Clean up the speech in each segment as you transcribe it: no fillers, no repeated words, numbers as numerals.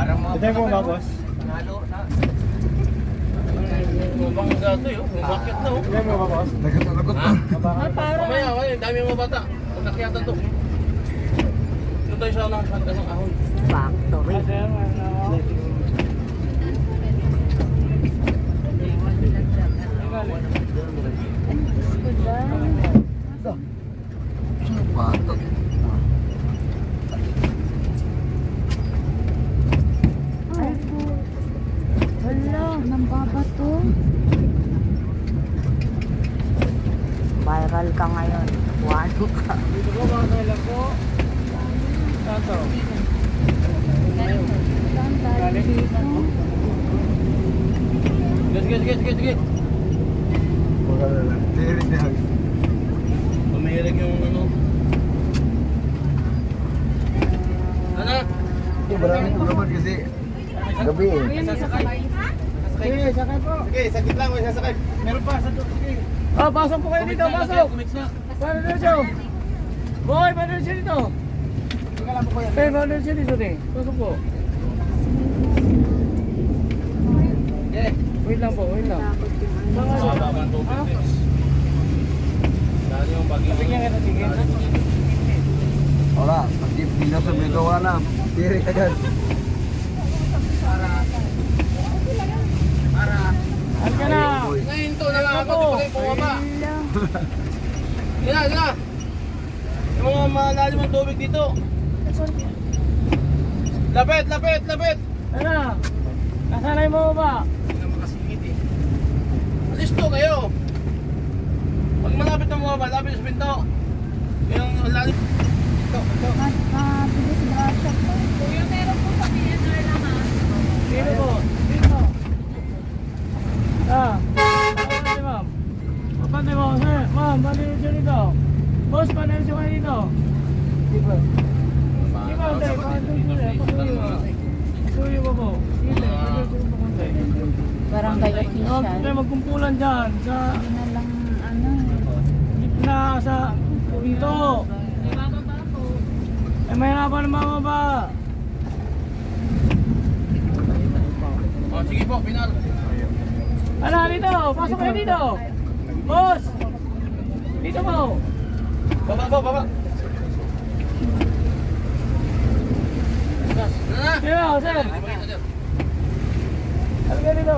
Ito yung mga boss. Mabang gato yun, bakit na oh. Ito yung mga boss. Nagkatagot pa. Mamaya, dami mga bata. Pag nakyatan to. Doon tayo sa ng ahon. Factory. Batok. Hala, nambabato. Viral ka ngayon. Walo ka. Dito po mga kailan po. Tato. Sige. Wala na lang. Tirik na. Tumirig yung ano. Ano? Ito maraming ulaman kasi gabi eh. Sige, sakay po. Sige, sakit lang, may sasakay. Meron pa sa sige. Oh, pasok po kayo dito, pasok. Paano na siya? Boy, paano na siya dito? Teka lang po kuya. Paano na siya dito, pasok po. Okay. Wait lang po, wait lang. Mababa ang tubig guys. Dahil yung bagyo. Tingnan ka na, tingnan. Wala, pag di na sumigawa na, tirik agad. Ano ka na? Ngayon to, nakakapag pa kayo bumaba. Sige. Yung mga malalim ang tubig dito. Lapit. Ano? Nasanay mo ba? Hindi na makasingit eh. Alis to kayo. Pag malapit na bumaba, lapit sa pinto. Yung lalim. Dito po, dito. Pati ma'am. Pati mo, sir. Ma'am, pati mo siya dito. Boss, pati mo siya kayo dito. Di ba? Di ba, hindi. Patuloy mo. Patuloy mo po. Sige, patuloy mo po konti. Barangay Huwag official. tayo magkumpulan dyan sa Hindi na lang ano. gitna sa pinto. Mahirapan ng mga ba? Oh, sige po, pinal. Ano, dito! Pasok kayo dito! Boss! Dito mo! Baba. Dito, sir! Ano kayo dito?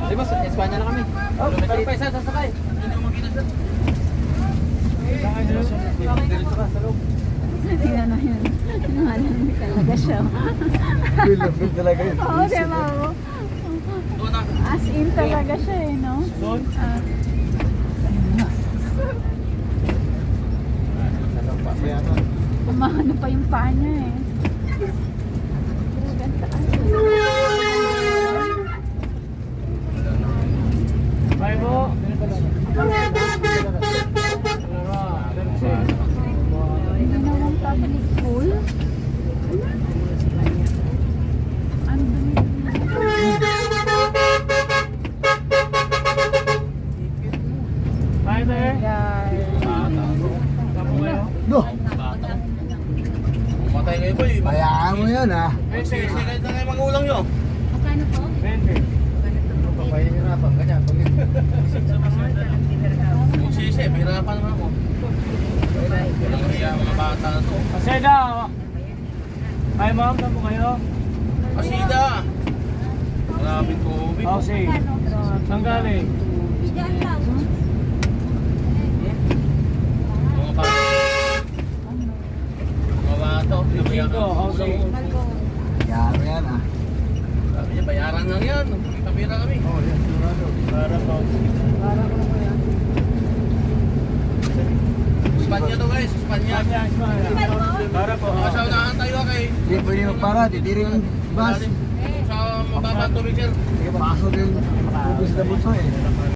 Di ba, sa Espanya na kami. Oh, Pero pa isa, sasakay. Hindi mo makita sir. Diretso ka sa loob. Tingnan mo yun. Ano talaga siya. Feel na feel talaga yun. Oo, diba mo? Doon na. As in talaga siya eh, no? Doon? Ah. Umahano pa yung paa niya eh. Bye po! Hindi naman public school. Ano dumi? Bye, sir! Saan po kayo? No, Matay kayo boy. bayaan mo yan ha. Sige, kahit na kayo magulang nyo. Magkano po? 20. Papahihirapan ka niyan. Kung sisi, pihirapan naman ako. Walang hiya mga bata na to. Paseda! Hi ma'am, saan po kayo? Asida. Maraming tubig. Housing. Saan galing? Mga bata. Mga bata. Pinabayaan Cinco, housing. Bayaan mo yan ha. Sabi niya, bayaran lang yan. Kapira kami. Oh, yan, sigurado. Para po. Espanya to guys, Espanya. Para po. Mga saunahan tayo kay. Hindi pwede magpara, titiring yung bus. Sa mababa ang tubig sir. Sige, pasok yung tubig sa bulso eh.